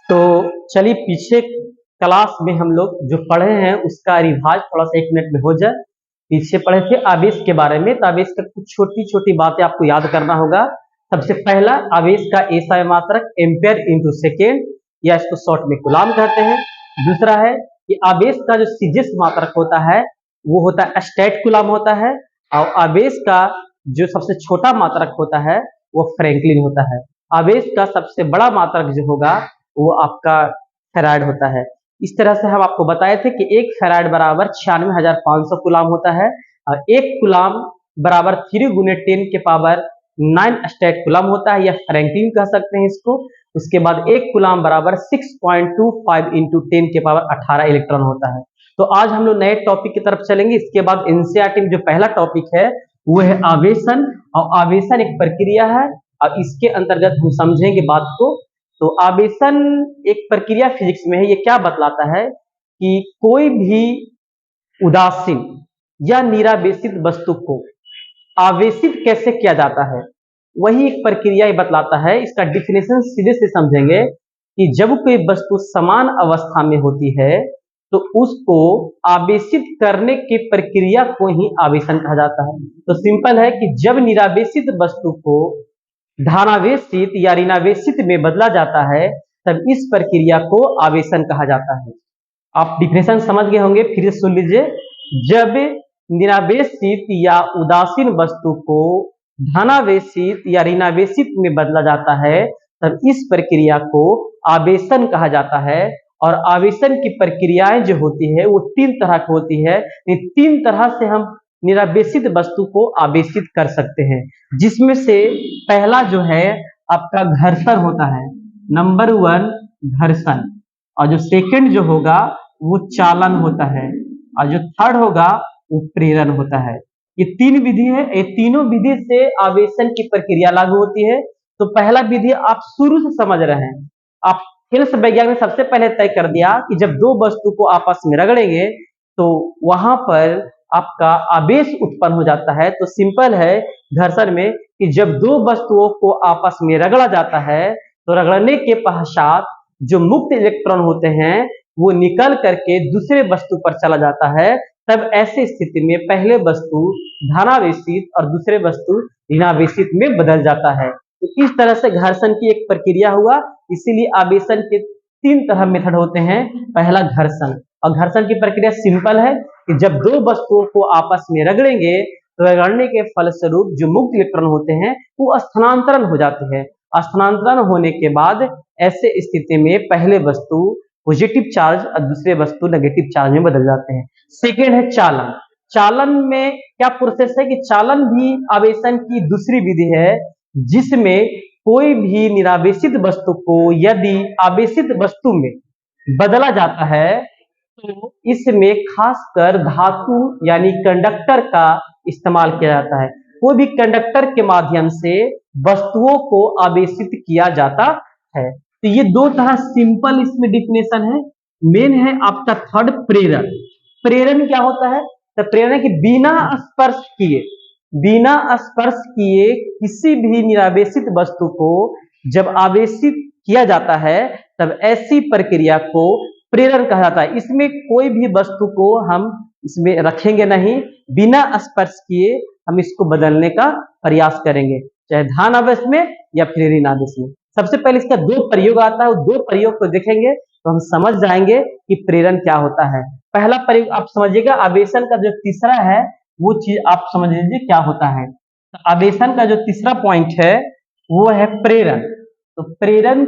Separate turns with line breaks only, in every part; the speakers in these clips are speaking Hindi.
तो चलिए पीछे क्लास में हम लोग जो पढ़े हैं उसका रिवाज थोड़ा सा 1 मिनट में हो जाए। पीछे पढ़े थे आवेश के बारे में, तो आवेश का कुछ छोटी छोटी बातें आपको याद करना होगा। सबसे पहला, आवेश का एसआई मात्रक एम्पेयर इंटू सेकेंड, या इसको शॉर्ट में कूलाम कहते हैं। दूसरा है कि आवेश का जो सीजिस मात्रक होता है वो होता है स्टेट कूलाम होता है, और आवेश का जो सबसे छोटा मात्रक होता है वो फ्रैंकलिन होता है। आवेश का सबसे बड़ा मात्रक जो होगा वो आपका फेराड होता है। इस तरह से हम आपको बताए थे कि 1 फेराड बराबर 96,500 कूलाम होता है, और 1 कूलाम बराबर 3 गुने 10 के पावर 9 स्टेट कूलाम होता है, या फ्रैंकलिन कह सकते हैं इसको। उसके बाद 1 कूलाम बराबर 6.25 इंटू 10 के पावर 18 इलेक्ट्रॉन होता है। तो आज हम लोग नए टॉपिक की तरफ चलेंगे। इसके बाद एनसीईआरटी में जो पहला टॉपिक है वो है आवेशन, और आवेशन एक प्रक्रिया है, और इसके अंतर्गत हम समझेंगे बात को। तो आवेशन एक प्रक्रिया फिजिक्स में है। ये क्या बतलाता है कि कोई भी उदासीन या निरावेशित वस्तु को आवेशित कैसे किया जाता है, वही एक प्रक्रिया ये बतलाता है। इसका डिफिनेशन सीधे से समझेंगे कि जब कोई वस्तु समान अवस्था में होती है तो उसको आवेशित करने की प्रक्रिया को ही आवेशन कहा जाता है। तो सिंपल है कि जब निरावेशित वस्तु को धनावेशित या ऋणावेशित में बदला जाता है तब इस प्रक्रिया को आवेशन कहा जाता है। आप डिफिनेशन समझ गए होंगे, फिर से सुन लीजिए। जब निरावेशित या उदासीन वस्तु को धनावेशित या ऋणावेशित में बदला जाता है तब इस प्रक्रिया को आवेशन कहा जाता है। और आवेशन की प्रक्रियाएं जो होती है वो 3 तरह की होती है। इन 3 तरह से हम निरावेशित वस्तु को आवेशित कर सकते हैं, जिसमें से पहला जो है आपका घर्षण होता है, नंबर 1 घर्षण, और जो सेकंड जो होगा वो चालन होता है, और जो थर्ड होगा वो प्रेरण होता है। ये 3 विधि है। ये तीनों विधि से आवेशन की प्रक्रिया लागू होती है। तो पहला विधि आप शुरू से समझ रहे हैं। आप फिल्स वैज्ञानिक ने सबसे पहले तय कर दिया कि जब 2 वस्तु को आपस में रगड़ेंगे तो वहां पर आपका आवेश उत्पन्न हो जाता है। तो सिंपल है घर्षण में कि जब 2 वस्तुओं को आपस में रगड़ा जाता है तो रगड़ने के पश्चात जो मुक्त इलेक्ट्रॉन होते हैं वो निकल करके दूसरे वस्तु पर चला जाता है। तब ऐसी स्थिति में पहले वस्तु धनावेशित और दूसरे वस्तु ऋणावेशित में बदल जाता है। तो इस तरह से घर्षण की एक प्रक्रिया हुआ। इसीलिए आवेशन के 3 तरह मेथड होते हैं। पहला घर्षण, और घर्षण की प्रक्रिया सिंपल है कि जब 2 वस्तुओं को आपस में रगड़ेंगे तो रगड़ने के फलस्वरूप जो मुक्त इलेक्ट्रॉन होते हैं वो स्थानांतरण हो जाते हैं। स्थानांतरण होने के बाद ऐसे स्थिति में पहले वस्तु पॉजिटिव चार्ज और दूसरे वस्तु नेगेटिव चार्ज में बदल जाते हैं। सेकेंड है चालन। चालन में क्या प्रोसेस है कि चालन भी आवेशन की दूसरी विधि है, जिसमें कोई भी निरावेशित वस्तु को यदि आवेशित वस्तु में बदला जाता है तो इसमें खासकर धातु यानी कंडक्टर का इस्तेमाल किया जाता है। कोई भी कंडक्टर के माध्यम से वस्तुओं को आवेशित किया जाता है। तो ये 2 तरह सिंपल इसमें डिफिनेशन है। मेन है आपका थर्ड प्रेरण। प्रेरण क्या होता है? तो प्रेरण की बिना स्पर्श किए किसी भी निरावेशित वस्तु को जब आवेशित किया जाता है तब ऐसी प्रक्रिया को प्रेरण कहा जाता है। इसमें कोई भी वस्तु को हम इसमें रखेंगे नहीं, बिना स्पर्श किए हम इसको बदलने का प्रयास करेंगे, चाहे धनावेश में या फिर ऋणावेश में। सबसे पहले इसका 2 प्रयोग आता है, 2 प्रयोग को देखेंगे तो हम समझ जाएंगे कि प्रेरण क्या होता है। पहला प्रयोग आप समझिएगा। आवेशन का जो तीसरा है वो चीज आप समझ लीजिए क्या होता है। तो आवेशन का जो तीसरा पॉइंट है वो है प्रेरण। तो प्रेरण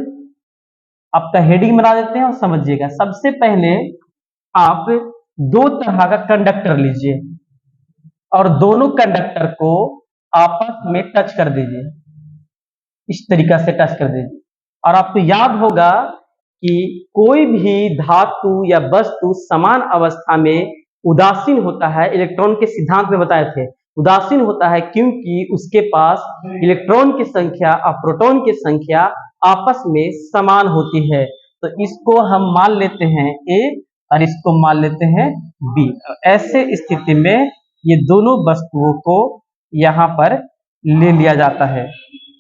आपका हेडिंग बना देते हैं और समझिएगा। सबसे पहले आप 2 तरह का कंडक्टर लीजिए और दोनों कंडक्टर को आपस में टच कर दीजिए। इस तरीका से टच कर दीजिए। और आपको याद होगा कि कोई भी धातु या वस्तु समान अवस्था में उदासीन होता है। इलेक्ट्रॉन के सिद्धांत में बताए थे उदासीन होता है क्योंकि उसके पास इलेक्ट्रॉन की संख्या और प्रोटॉन की संख्या आपस में समान होती है। तो इसको हम मान लेते हैं ए और इसको मान लेते हैं बी। ऐसे स्थिति में ये दोनों वस्तुओं को यहाँ पर ले लिया जाता है।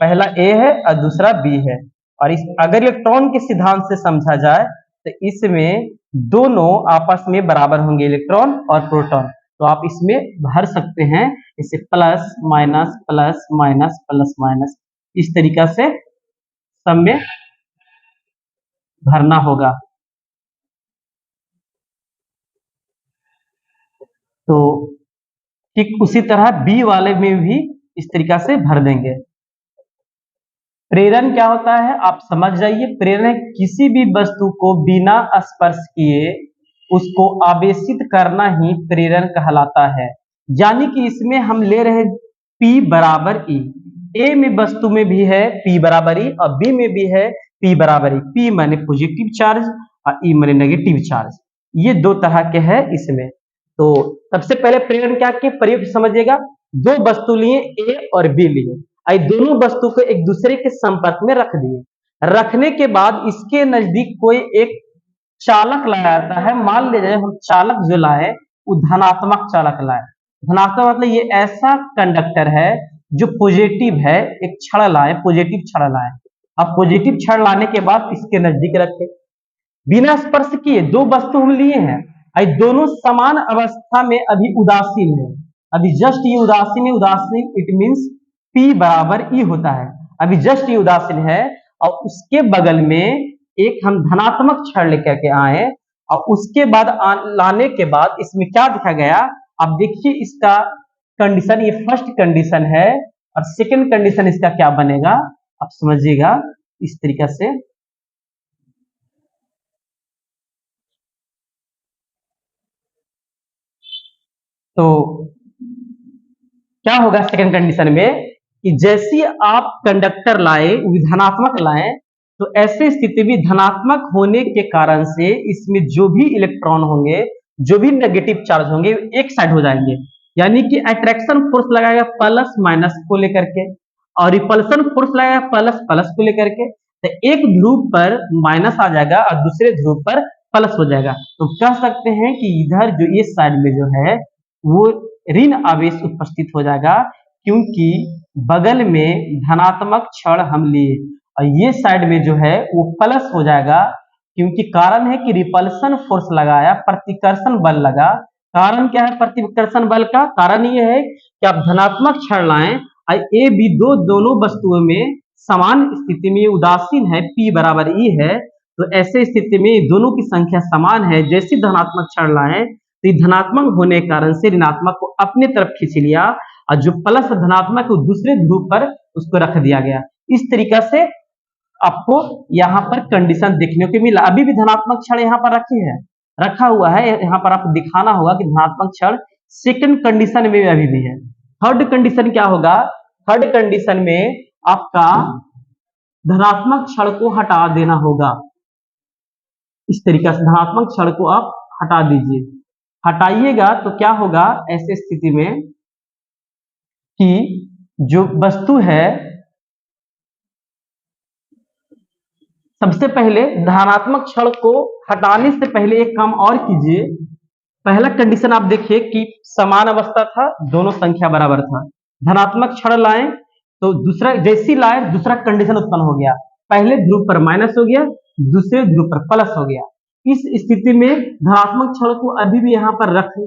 पहला ए है और दूसरा बी है, और इस अगर इलेक्ट्रॉन के सिद्धांत से समझा जाए तो इसमें दोनों आपस में बराबर होंगे, इलेक्ट्रॉन और प्रोटॉन। तो आप इसमें भर सकते हैं, इसे plus minus plus minus plus minus इस तरीका से सब में भरना होगा। तो ठीक उसी तरह बी वाले में भी इस तरीका से भर देंगे। प्रेरण क्या होता है आप समझ जाइए। प्रेरण किसी भी वस्तु को बिना स्पर्श किए उसको आवेशित करना ही प्रेरण कहलाता है। यानी कि इसमें हम ले रहे हैं P बराबर E। ए में वस्तु में भी है P बराबर E और बी में भी है P बराबर E। P माने पॉजिटिव चार्ज और E माने नेगेटिव चार्ज। ये दो तरह के हैं इसमें। तो सबसे पहले प्रेरण क्या के प्रयोग समझिएगा। दो वस्तु लिए A और B लिए, दोनों वस्तु को एक दूसरे के संपर्क में रख दिए। रखने के बाद इसके नजदीक कोई एक चालक लाया जाता है। मान लीजिए हम चालक जो लाए वो धनात्मक चालक लाए। धनात्मक मतलब ये ऐसा कंडक्टर है जो पॉजिटिव है, एक छड़ लाए, पॉजिटिव छड़ लाए। अब पॉजिटिव छड़ लाने के बाद इसके नजदीक रखे, बिना स्पर्श किए दो वस्तु हम लिए हैं, दोनों समान अवस्था में अभी उदासीन है। अभी जस्ट ये उदासीन है, उदासीन इट मीन्स P बराबर E होता है। अभी जस्ट ये उदासीन है और उसके बगल में एक हम धनात्मक छड़ लेकर के आए और उसके बाद लाने के बाद इसमें क्या देखा गया। आप देखिए इसका कंडीशन, ये फर्स्ट कंडीशन है और सेकंड कंडीशन इसका क्या बनेगा आप समझिएगा इस तरीका से। तो क्या होगा सेकंड कंडीशन में कि जैसे आप कंडक्टर लाए धनात्मक लाए तो ऐसे स्थिति में धनात्मक होने के कारण से इसमें जो भी इलेक्ट्रॉन होंगे, जो भी नेगेटिव चार्ज होंगे एक साइड हो जाएंगे। यानी कि अट्रैक्शन फोर्स लगाएगा प्लस माइनस को लेकर के और रिपल्सन फोर्स लगाएगा प्लस प्लस को लेकर के। तो एक ध्रुव पर माइनस आ जाएगा और दूसरे ध्रुव पर प्लस हो जाएगा। तो कह सकते हैं कि इधर जो ये साइड में जो है वो ऋण आवेश उपस्थित हो जाएगा, क्योंकि बगल में धनात्मक छड़ हम लिए और ये साइड में जो है वो प्लस हो जाएगा, क्योंकि कारण है कि रिपल्सन फोर्स लगाया, प्रतिकर्षण बल लगा। कारण क्या है प्रतिकर्षण बल का? कारण ये है कि आप धनात्मक छड़ लाएं ए बी दोनों वस्तुओं में समान स्थिति में उदासीन है, P बराबर E है। तो ऐसे स्थिति में दोनों की संख्या समान है। जैसे धनात्मक छड़ लाएं तो धनात्मक होने के कारण से ऋणात्मक को अपने तरफ खींच लिया और जो प्लस धनात्मक को दूसरे ध्रुव पर उसको रख दिया गया। इस तरीका से आपको यहाँ पर कंडीशन देखने को मिला। अभी भी धनात्मक छड़ यहाँ पर रखा हुआ है। यहाँ पर आपको दिखाना होगा कि धनात्मक छड़ सेकंड कंडीशन में अभी भी है। थर्ड कंडीशन क्या होगा? थर्ड कंडीशन में आपका धनात्मक छड़ को हटा देना होगा। इस तरीके से धनात्मक छड़ को आप हटा दीजिए। हटाइएगा तो क्या होगा ऐसे स्थिति में कि जो वस्तु है, सबसे पहले धनात्मक छड़ को हटाने से पहले एक काम और कीजिए। पहला कंडीशन आप देखिए कि समान अवस्था था, दोनों संख्या बराबर था। धनात्मक छड़ लाए तो दूसरा जैसी लाए दूसरा कंडीशन उत्पन्न हो गया। पहले ध्रुव पर माइनस हो गया, दूसरे ध्रुव पर प्लस हो गया। इस स्थिति में धनात्मक छड़ को अभी भी यहाँ पर रखें,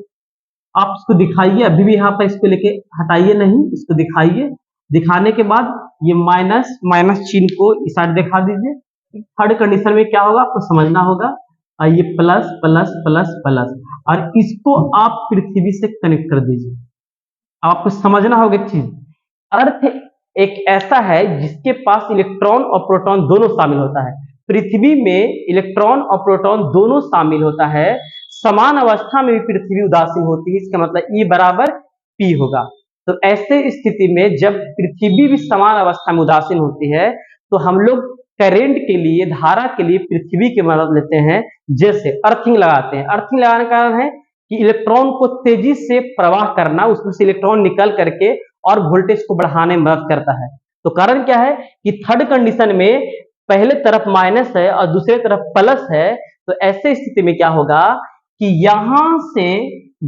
आप इसको दिखाइए। अभी भी यहाँ पर इसको लेके हटाइए नहीं, इसको दिखाइए। दिखाने के बाद ये माइनस माइनस चिन्ह को इस साइड दिखा दीजिए। थर्ड कंडीशन में क्या होगा आपको समझना होगा। ये प्लस प्लस प्लस प्लस और इसको आप पृथ्वी से कनेक्ट कर दीजिए। आपको समझना होगा एक चीज, अर्थ एक ऐसा है जिसके पास इलेक्ट्रॉन और प्रोटॉन दोनों शामिल होता है। पृथ्वी में इलेक्ट्रॉन और प्रोटॉन दोनों शामिल होता है। समान अवस्था में भी पृथ्वी उदासीन होती है, इसका मतलब E बराबर P होगा। तो ऐसे स्थिति में जब पृथ्वी भी समान अवस्था में उदासीन होती है तो हम लोग करंट के लिए, धारा के लिए पृथ्वी की मदद लेते हैं। जैसे अर्थिंग लगाते हैं। अर्थिंग लगाने का कारण है कि इलेक्ट्रॉन को तेजी से प्रवाह करना, उसमें से इलेक्ट्रॉन निकल करके और वोल्टेज को बढ़ाने में मदद करता है। तो कारण क्या है कि थर्ड कंडीशन में पहले तरफ माइनस है और दूसरे तरफ प्लस है। तो ऐसे स्थिति में क्या होगा कि यहां से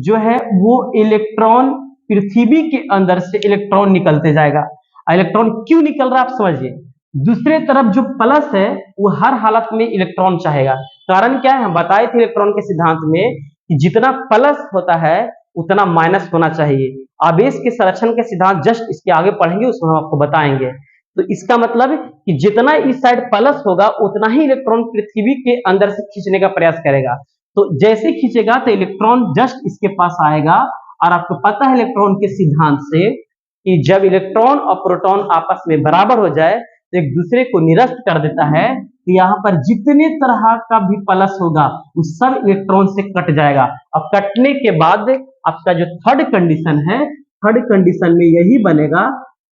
जो है वो इलेक्ट्रॉन पृथ्वी के अंदर से इलेक्ट्रॉन निकलते जाएगा। इलेक्ट्रॉन क्यों निकल रहा है आप समझिए। दूसरे तरफ जो प्लस है वो हर हालत में इलेक्ट्रॉन चाहेगा। कारण क्या है, हम बताए थे इलेक्ट्रॉन के सिद्धांत में कि जितना प्लस होता है उतना माइनस होना चाहिए। आवेश के संरक्षण के सिद्धांत जस्ट इसके आगे पढ़ेंगे, उसमें हम आपको बताएंगे। तो इसका मतलब कि जितना इस साइड प्लस होगा उतना ही इलेक्ट्रॉन पृथ्वी के अंदर से खींचने का प्रयास करेगा। तो जैसे खींचेगा तो इलेक्ट्रॉन जस्ट इसके पास आएगा। और आपको पता है इलेक्ट्रॉन के सिद्धांत से कि जब इलेक्ट्रॉन और प्रोटॉन आपस में बराबर हो जाए तो एक दूसरे को निरस्त कर देता है। तो यहाँ पर जितने तरह का भी प्लस होगा वो सब इलेक्ट्रॉन से कट जाएगा। अब कटने के बाद आपका जो थर्ड कंडीशन है, थर्ड कंडीशन में यही बनेगा,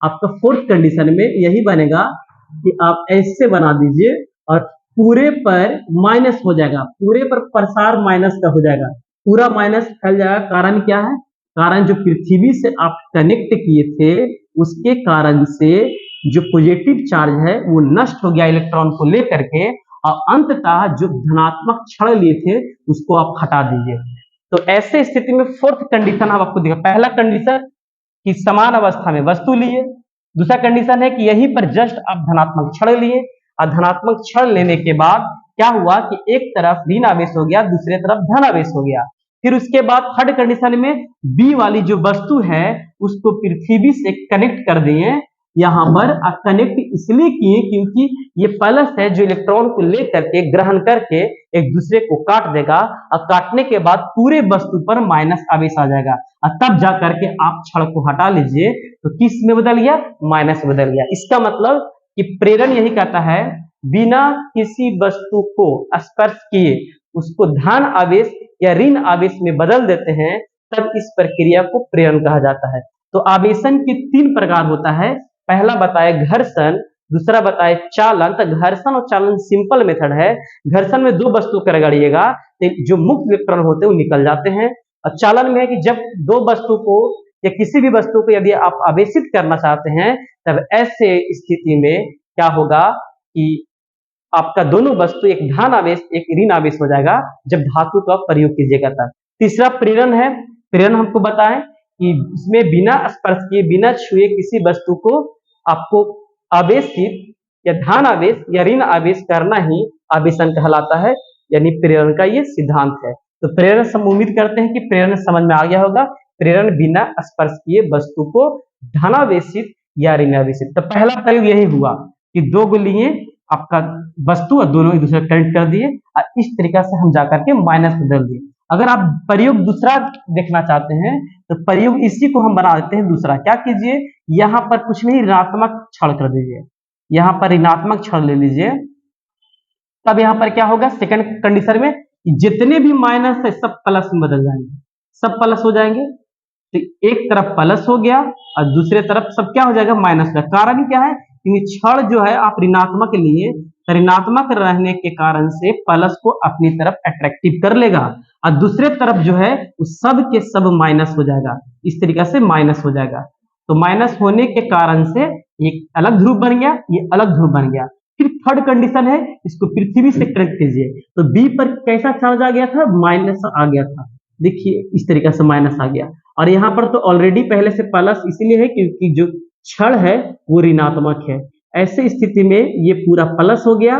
आपका फोर्थ कंडीशन में यही बनेगा कि आप ऐसे बना दीजिए और पूरे पर माइनस हो जाएगा, पूरे पर प्रसार माइनस का हो जाएगा, पूरा माइनस फैल जाएगा। कारण क्या है, कारण जो पृथ्वी से आप कनेक्ट किए थे उसके कारण से जो पॉजिटिव चार्ज है वो नष्ट हो गया इलेक्ट्रॉन को लेकर के, और अंततः जो धनात्मक क्षण लिए थे उसको आप हटा दीजिए। तो ऐसे स्थिति में फोर्थ कंडीशन हम आपको दिखा। पहला कंडीशन कि समान अवस्था में वस्तु लिए, दूसरा कंडीशन है कि यहीं पर जस्ट आप धनात्मक क्षण लिए, और धनात्मक क्षण लेने के बाद क्या हुआ कि एक तरफ ऋण आवेश हो गया, दूसरे तरफ धन आवेश हो गया। फिर उसके बाद थर्ड कंडीशन में बी वाली जो वस्तु है उसको पृथ्वी से कनेक्ट कर दिए। यहाँ पर कनेक्ट इसलिए किए क्योंकि ये प्लस है जो इलेक्ट्रॉन को लेकर के ग्रहण करके एक दूसरे को काट देगा, और काटने के बाद पूरे वस्तु पर माइनस आवेश आ जाएगा, और तब जा करके आप क्षण को हटा लीजिए तो किस में बदल गया, माइनस बदल गया। इसका मतलब कि प्रेरण यही कहता है बिना किसी वस्तु को स्पर्श किए उसको धन आवेश या ऋण आवेश में बदल देते हैं, तब इस प्रक्रिया को प्रेरण कहा जाता है। तो आवेशन के तीन प्रकार होता है। पहला बताए घर्षण, दूसरा बताए चालन। तो घर्षण और चालन सिंपल मेथड है। घर्षण में दो वस्तु कर रगड़िएगा तो जो मुक्त इलेक्ट्रॉन होते हैं वो निकल जाते हैं, और चालन में है कि जब दो वस्तु को या किसी भी वस्तु को यदि आप आवेशित करना चाहते हैं तब ऐसे स्थिति में क्या होगा कि आपका दोनों वस्तु एक धन आवेश एक ऋण आवेश हो जाएगा जब धातु का प्रयोग कीजिएगा तब। तीसरा प्रेरण है। प्रेरण हमको बताएं कि इसमें बिना स्पर्श किए बिना छुए किसी वस्तु को आपको आवेशित या धन आवेश या ऋण आवेश करना ही आवेशन कहलाता है, यानी प्रेरण का ये सिद्धांत है। तो प्रेरण हम उम्मीद करते हैं कि प्रेरण समझ में आ गया होगा। प्रेरण बिना स्पर्श किए वस्तु को धनावेशित या ऋणावेशित। तो पहला प्रयोग यही हुआ कि दो गोलियां आपका वस्तु और दोनों एक दूसरे कनेक्ट कर दिए, और इस तरीका से हम जाकर के माइनस बदल दिए। अगर आप प्रयोग दूसरा देखना चाहते हैं तो प्रयोग इसी को हम बना देते हैं दूसरा। क्या कीजिए, यहाँ पर कुछ नहीं ऋणात्मक क्षण कर दीजिए, यहाँ पर ऋणात्मक क्षण ले लीजिए। तब यहाँ पर क्या होगा, सेकंड कंडीशन में जितने भी माइनस है सब प्लस में बदल जाएंगे, सब प्लस हो जाएंगे। तो एक तरफ प्लस हो गया और दूसरे तरफ सब क्या हो जाएगा, माइनस का। कारण क्या है, क्योंकि क्षण जो है आप ऋणात्मक लिए, ऋणात्मक रहने के कारण से प्लस को अपनी तरफ अट्रैक्टिव कर लेगा, और दूसरे तरफ जो है वो सब के सब माइनस हो जाएगा। इस तरीका से माइनस हो जाएगा। तो माइनस होने के कारण से एक अलग ध्रुव बन गया, ये अलग ध्रुव बन गया। फिर थर्ड कंडीशन है, इसको पृथ्वी से कनेक्ट कीजिए। तो बी पर कैसा चार्ज आ गया था, माइनस आ गया था। देखिए इस तरीका से माइनस आ गया, और यहाँ पर तो ऑलरेडी पहले से प्लस इसलिए है क्योंकि जो क्षण है वो ऋणात्मक है। ऐसे स्थिति में ये पूरा प्लस हो गया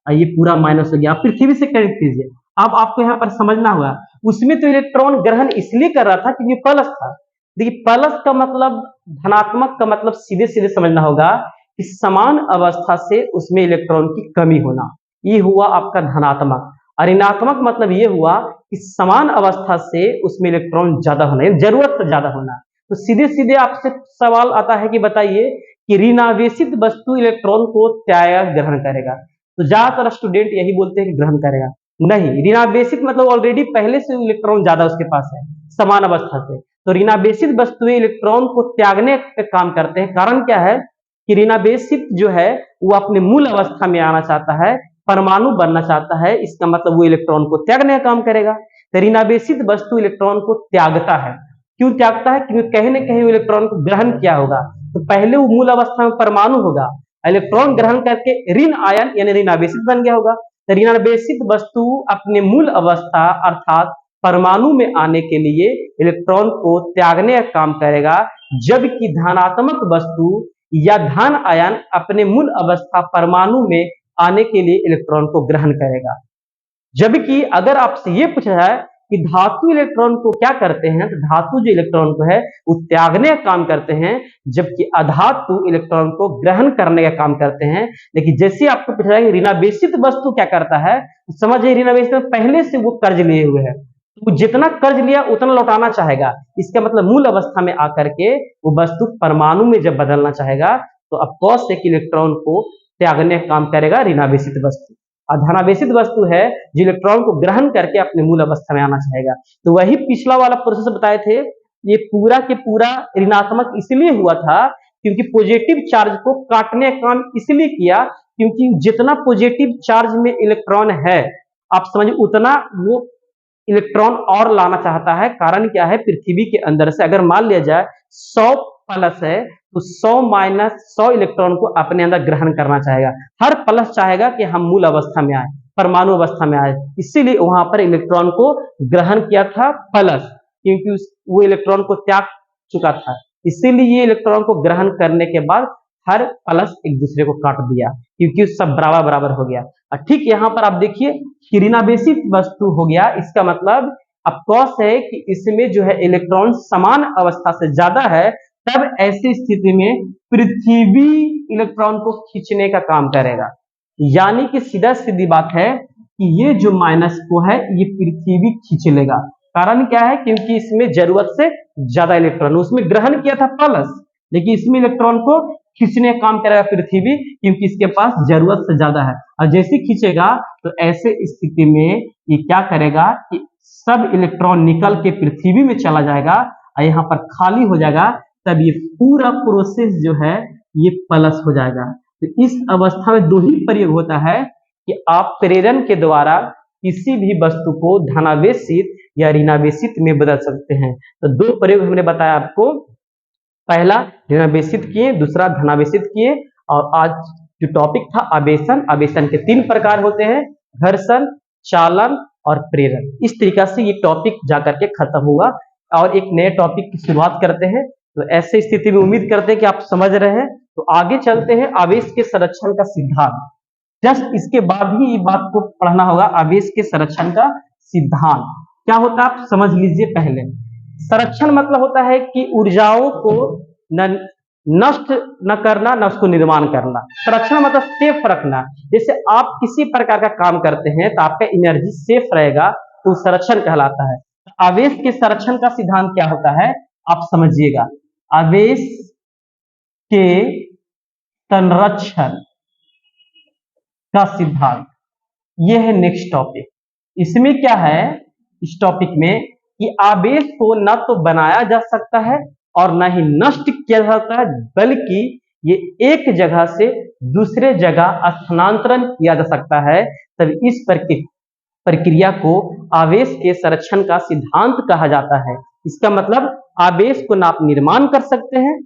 और ये पूरा माइनस हो गया। आप पृथ्वी से कनेक्ट कीजिए। अब आपको यहाँ पर समझना होगा, उसमें तो इलेक्ट्रॉन ग्रहण इसलिए कर रहा था क्योंकि प्लस था। देखिए प्लस का मतलब, धनात्मक का मतलब सीधे सीधे समझना होगा कि समान अवस्था से उसमें इलेक्ट्रॉन की कमी होना, ये हुआ आपका धनात्मक। और ऋणात्मक मतलब ये हुआ कि समान अवस्था से उसमें इलेक्ट्रॉन ज्यादा होना, जरूरत से ज्यादा होना। तो सीधे सीधे आपसे सवाल आता है कि बताइए कि ऋणावेशित वस्तु इलेक्ट्रॉन को त्याग ग्रहण करेगा? तो ज्यादातर स्टूडेंट यही बोलते हैं कि ग्रहण करेगा। नहीं, ऋणावेशित मतलब ऑलरेडी पहले से इलेक्ट्रॉन ज्यादा उसके पास है समान अवस्था से। तो ऋणावेशित वस्तुएं इलेक्ट्रॉन को त्यागने का काम करते हैं। कारण क्या है कि ऋणावेशित जो है वो अपने मूल अवस्था में आना चाहता है, परमाणु बनना चाहता है। इसका मतलब वो इलेक्ट्रॉन को त्यागने का काम करेगा। तो ऋणावेशित वस्तु इलेक्ट्रॉन को त्यागता है। क्यों त्यागता है? क्योंकि कहीं ना कहीं इलेक्ट्रॉन को ग्रहण किया होगा। तो पहले वो मूल अवस्था में परमाणु होगा, इलेक्ट्रॉन ग्रहण करके ऋण आयन यानी ऋणावेशित बन गया होगा। तो ऋणावेशित वस्तु अपने मूल अवस्था अर्थात परमाणु में आने के लिए इलेक्ट्रॉन को त्यागने का काम करेगा, जबकि धनात्मक वस्तु या धन आयन अपने मूल अवस्था परमाणु में आने के लिए इलेक्ट्रॉन को ग्रहण करेगा। जबकि अगर आपसे ये पूछा जाए कि धातु इलेक्ट्रॉन को क्या करते हैं, तो धातु जो इलेक्ट्रॉन को है वो त्यागने का काम करते हैं, जबकि अधातु इलेक्ट्रॉन को ग्रहण करने का काम करते हैं। लेकिन जैसे आपको पूछा जाए कि ऋणावेशित वस्तु क्या करता है, तो समझिए ऋणावेशित पहले से वो कर्ज लिए हुए है, तो जितना कर्ज लिया उतना लौटाना चाहेगा। इसका मतलब मूल अवस्था में आकर के वो वस्तु परमाणु में जब बदलना चाहेगा तो ऑफकोर्स एक इलेक्ट्रॉन को त्यागने का काम करेगा ऋणावेशित वस्तु। और धनावेशित वस्तु है जो इलेक्ट्रॉन को ग्रहण करके अपने मूल अवस्था में आना चाहेगा। तो वही पिछला वाला प्रोसेस बताए थे, ये पूरा के पूरा ऋणात्मक इसलिए हुआ था क्योंकि पॉजिटिव चार्ज को काटने का काम इसलिए किया क्योंकि जितना पॉजिटिव चार्ज में इलेक्ट्रॉन है, आप समझिए उतना वो इलेक्ट्रॉन और लाना चाहता है। कारण क्या है, पृथ्वी के अंदर से अगर मान लिया जाए 100 प्लस है तो 100 माइनस 100 इलेक्ट्रॉन को अपने अंदर ग्रहण करना चाहेगा। हर प्लस चाहेगा कि हम मूल अवस्था में आए, परमाणु अवस्था में आए, इसीलिए वहां पर इलेक्ट्रॉन को ग्रहण किया था प्लस, क्योंकि वो इलेक्ट्रॉन को त्याग चुका था। इसीलिए ये इलेक्ट्रॉन को ग्रहण करने के बाद हर प्लस एक दूसरे को काट दिया क्योंकि सब बराबर बराबर हो गया। ठीक यहाँ पर आप देखिए कि ऋणावेशित वस्तु हो गया, इसका मतलब ऑफकोर्स है कि इसमें जो है इलेक्ट्रॉन समान अवस्था से ज्यादा है, तब ऐसी स्थिति में पृथ्वी इलेक्ट्रॉन को खींचने का काम करेगा। यानी कि सीधा सीधी बात है कि ये जो माइनस को है ये पृथ्वी खींच लेगा। कारण क्या है, क्योंकि इसमें जरूरत से ज्यादा इलेक्ट्रॉन, उसमें ग्रहण किया था प्लस, लेकिन इसमें इलेक्ट्रॉन को खींचने का काम करेगा पृथ्वी क्योंकि इसके पास जरूरत से ज्यादा है। और जैसे खींचेगा तो ऐसे स्थिति में ये क्या करेगा कि सब इलेक्ट्रॉन निकल के पृथ्वी में चला जाएगा और यहाँ पर खाली हो जाएगा, तब ये पूरा प्रोसेस जो है ये प्लस हो जाएगा। तो इस अवस्था में दो ही प्रयोग होता है कि आप प्रेरण के द्वारा किसी भी वस्तु को धनावेशित या ऋणावेशित में बदल सकते हैं। तो दो प्रयोग हमने बताया आपको, पहला ऋणावेशित किए, दूसरा धनावेशित किए। और आज जो टॉपिक था आवेशन, आवेशन के 3 प्रकार होते हैं, घर्षण, चालन और प्रेरण। इस तरीका से ये टॉपिक जाकर के खत्म हुआ और एक नए टॉपिक की शुरुआत करते हैं। तो ऐसे स्थिति में उम्मीद करते हैं कि आप समझ रहे हैं। तो आगे चलते हैं आवेश के संरक्षण का सिद्धांत। जस्ट इसके बाद ही ये बात को पढ़ना होगा, आवेश के संरक्षण का सिद्धांत क्या होता है आप समझ लीजिए। पहले संरक्षण मतलब होता है कि ऊर्जाओं को नष्ट न करना, न उसको निर्माण करना। संरक्षण मतलब सेफ रखना। जैसे आप किसी प्रकार का काम करते हैं तो आपका एनर्जी सेफ रहेगा तो संरक्षण कहलाता है। आवेश के संरक्षण का सिद्धांत क्या होता है आप समझिएगा। आवेश के संरक्षण का सिद्धांत, यह है नेक्स्ट टॉपिक। इसमें क्या है इस टॉपिक में कि आवेश को न तो बनाया जा सकता है और न ही नष्ट किया जा सकता है, बल्कि ये एक जगह से दूसरे जगह स्थानांतरण किया जा सकता है। तब इस प्रक्रिया को आवेश के संरक्षण का सिद्धांत कहा जाता है। इसका मतलब आवेश को ना आप निर्माण कर सकते हैं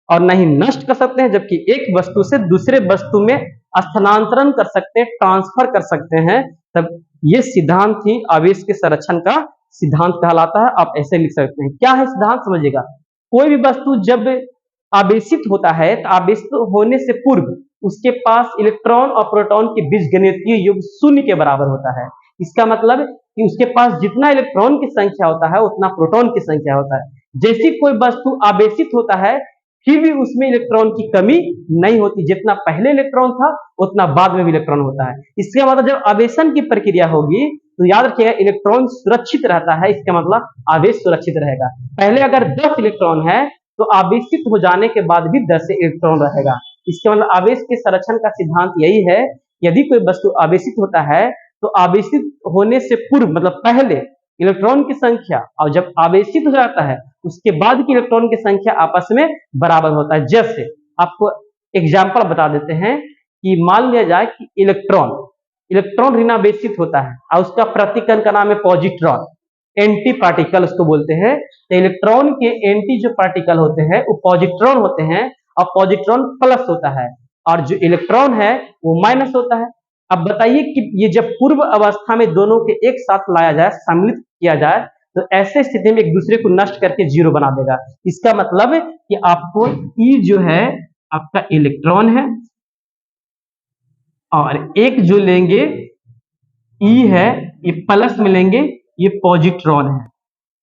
और न ही नष्ट कर सकते हैं, जबकि एक वस्तु से दूसरे वस्तु में स्थानांतरण कर सकते हैं, ट्रांसफर कर सकते हैं। तब ये सिद्धांत ही आवेश के संरक्षण का सिद्धांत कहलाता है। आप ऐसे लिख सकते हैं। क्या है सिद्धांत समझिएगा। कोई भी वस्तु जब आवेशित होता है तो आवेशित होने से पूर्व उसके पास इलेक्ट्रॉन और प्रोटॉन के बीजगणितीय योग 0 के बराबर होता है। इसका मतलब कि उसके पास जितना इलेक्ट्रॉन की संख्या होता है उतना प्रोटॉन की संख्या होता है। जैसी कोई वस्तु आवेशित होता है फिर भी उसमें इलेक्ट्रॉन की कमी नहीं होती, जितना पहले इलेक्ट्रॉन था उतना बाद में भी इलेक्ट्रॉन होता है। इसके मतलब जब आवेशन की प्रक्रिया होगी तो याद रखिएगा इलेक्ट्रॉन सुरक्षित रहता है। इसका मतलब आवेश सुरक्षित रहेगा। पहले अगर 10 इलेक्ट्रॉन है तो आवेशित हो जाने के बाद भी 10 इलेक्ट्रॉन रहेगा। इसके मतलब आवेश के संरक्षण का सिद्धांत यही है, यदि कोई वस्तु आवेशित होता है तो आवेशित होने से पूर्व मतलब पहले इलेक्ट्रॉन की संख्या और जब आवेशित हो जाता है उसके बाद की इलेक्ट्रॉन की संख्या आपस में बराबर होता है। जैसे आपको एग्जाम्पल बता देते हैं कि मान लिया जाए कि इलेक्ट्रॉन ऋणावेशित होता है और उसका प्रतिकरण का नाम है पॉजिट्रॉन, एंटी पार्टिकल उसको बोलते हैं। तो इलेक्ट्रॉन के एंटी जो पार्टिकल होते हैं वो पॉजिट्रॉन होते हैं और पॉजिट्रॉन प्लस होता है और जो इलेक्ट्रॉन है वो माइनस होता है। अब बताइए कि ये जब पूर्व अवस्था में दोनों के एक साथ लाया जाए, सम्मिलित किया जाए, तो ऐसे स्थिति में एक दूसरे को नष्ट करके 0 बना देगा। इसका मतलब कि आपको ई जो है आपका इलेक्ट्रॉन है, और एक जो लेंगे ई है, ये प्लस में लेंगे, ये पॉजिट्रॉन है।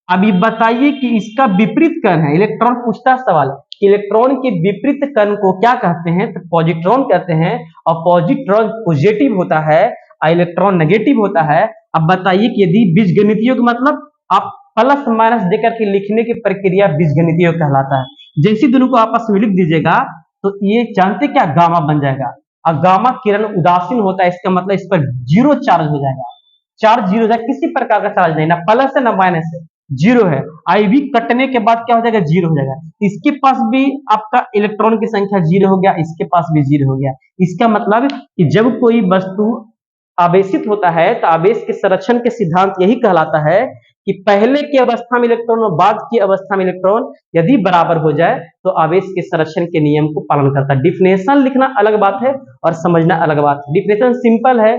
अब ये बताइए कि इसका विपरीत कण है, इलेक्ट्रॉन पूछता है सवाल, इलेक्ट्रॉन के विपरीत कण को क्या कहते हैं, तो पॉजिट्रॉन कहते हैं। और पॉजिट्रॉन पॉजिटिव होता है और इलेक्ट्रॉन नेगेटिव होता है। अब बताइए कि यदि बीजगणितीय का मतलब आप प्लस माइनस देकर के लिखने की प्रक्रिया बीजगणितीय कहलाता है। जैसे दोनों को आपस में लिख दीजिएगा तो ये जानते क्या, गामा बन जाएगा। और गामा किरण उदासीन होता है, इसका मतलब इस पर जीरो चार्ज हो जाएगा, चार्ज जीरो हो जाएगा, किसी प्रकार का चार्ज नहीं, ना प्लस है ना माइनस है, जीरो है। आई भी कटने के बाद क्या हो जाएगा, जीरो हो जाएगा। इसके पास भी आपका इलेक्ट्रॉन की संख्या जीरो हो गया, इसके पास भी जीरो हो गया। इसका मतलब कि जब कोई वस्तु आवेशित होता है तो आवेश के संरक्षण के सिद्धांत यही कहलाता है कि पहले की अवस्था में इलेक्ट्रॉन और बाद की अवस्था में इलेक्ट्रॉन यदि बराबर हो जाए तो आवेश के संरक्षण के नियम को पालन करता है। डिफिनेशन लिखना अलग बात है और समझना अलग बात है। डिफिनेशन सिंपल है,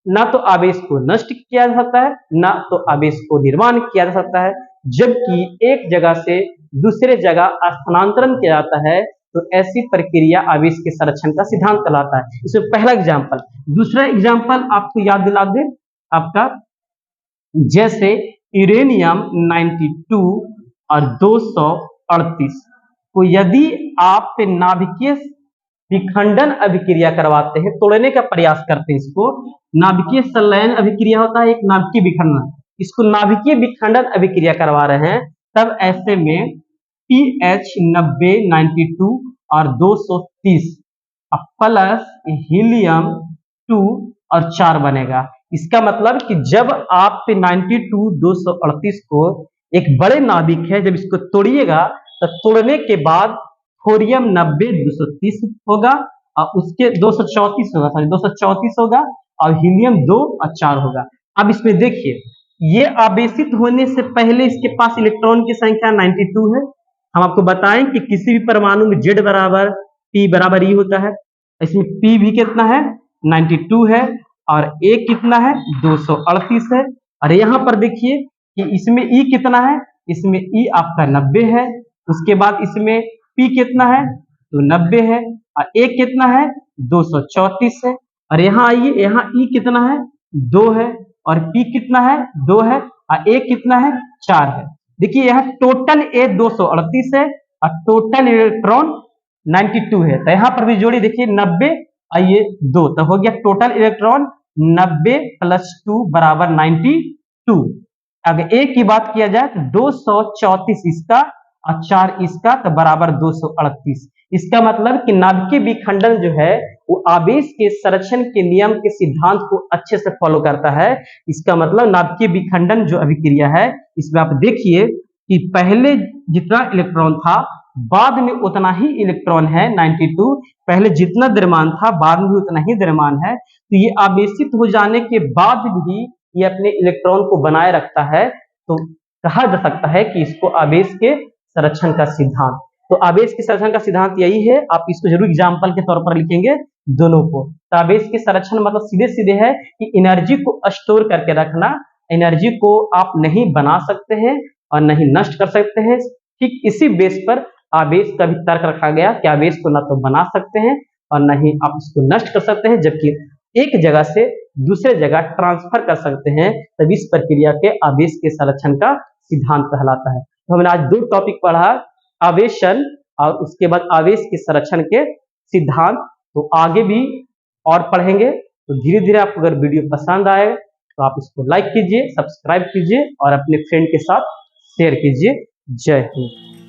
ना तो आवेश को नष्ट किया जा सकता है, ना तो आवेश को निर्माण किया जा सकता है, जबकि एक जगह से दूसरे जगह स्थानांतरण किया जाता है, तो ऐसी प्रक्रिया आवेश के संरक्षण का सिद्धांत कहलाता है। इसमें पहला एग्जाम्पल। दूसरा एग्जाम्पल आपको याद दिला दे, आपका जैसे यूरेनियम 92 और 238 को यदि आप नाभिकीय विखंडन अभिक्रिया करवाते हैं, तोड़ने का प्रयास करते हैं, इसको नाभिकीय संलयन अभिक्रिया होता है, एक नाभिकीय विखंडन, इसको नाभिकीय विखंडन अभिक्रिया करवा रहे हैं, तब ऐसे में पीएच 90 92 और 230 प्लस हीलियम 2 और 4 बनेगा। इसका मतलब कि जब आप 92 238 को एक बड़े नाभिक है, जब इसको तोड़िएगा तो तोड़ने के बाद थोरियम 90 230 होगा और उसके 234 होगा, सॉरी 234 होगा, और हीलियम 2 और 4 होगा। अब इसमें देखिए, ये आवेशित होने से पहले इसके पास इलेक्ट्रॉन की संख्या 92 है। हम आपको बताएं कि किसी भी परमाणु में Z बराबर P बराबर E होता है, इसमें P भी कितना है, 92 है, और A कितना है, 238 है। और यहाँ पर देखिए कि इसमें E कितना है, इसमें E आपका 90 है, उसके बाद इसमें P कितना है, तो 90 है, और A कितना है, 234 है। और यहाँ आइए, यहाँ E कितना है, 2 है, और P कितना है, 2 है, और A कितना है, 4 है। देखिए यहाँ टोटल A 238 है और टोटल इलेक्ट्रॉन 92 है, तो यहाँ पर भी जोड़ी देखिए 90 और ये 2, तो हो गया टोटल इलेक्ट्रॉन 90 प्लस 2 बराबर 92। अगर A की बात किया जाए तो 234 इसका और 4 इसका, तो बराबर 238। इसका मतलब कि नाभिकीय विखंडन जो है वो आवेश के संरक्षण के नियम के सिद्धांत को अच्छे से फॉलो करता है। इसका मतलब नाभिकीय विखंडन जो अभिक्रिया है, इसमें आप देखिए कि पहले जितना इलेक्ट्रॉन था बाद में उतना ही इलेक्ट्रॉन है 92, पहले जितना द्रव्यमान था बाद में भी उतना ही द्रव्यमान है। तो ये आवेशित हो जाने के बाद भी ये अपने इलेक्ट्रॉन को बनाए रखता है, तो कहा जा सकता है कि इसको आवेश के संरक्षण का सिद्धांत। तो आवेश के संरक्षण का सिद्धांत यही है, आप इसको जरूर एग्जाम्पल के तौर पर लिखेंगे दोनों को। तो आवेश के संरक्षण मतलब सीधे सीधे है कि एनर्जी को स्टोर करके रखना, एनर्जी को आप नहीं बना सकते हैं और नहीं नष्ट कर सकते हैं। ठीक इसी बेस पर आवेश का भी तर्क रखा गया कि आवेश को ना तो बना सकते हैं और न ही आप इसको नष्ट कर सकते हैं, जबकि एक जगह से दूसरे जगह ट्रांसफर कर सकते हैं, तभी इस प्रक्रिया के आवेश के संरक्षण का सिद्धांत कहलाता है। तो हमने आज 2 टॉपिक पढ़ा, आवेशन और उसके बाद आवेश के संरक्षण के सिद्धांत। तो आगे भी और पढ़ेंगे। तो धीरे धीरे आपको अगर वीडियो पसंद आए तो आप इसको लाइक कीजिए, सब्सक्राइब कीजिए और अपने फ्रेंड के साथ शेयर कीजिए। जय हिंद।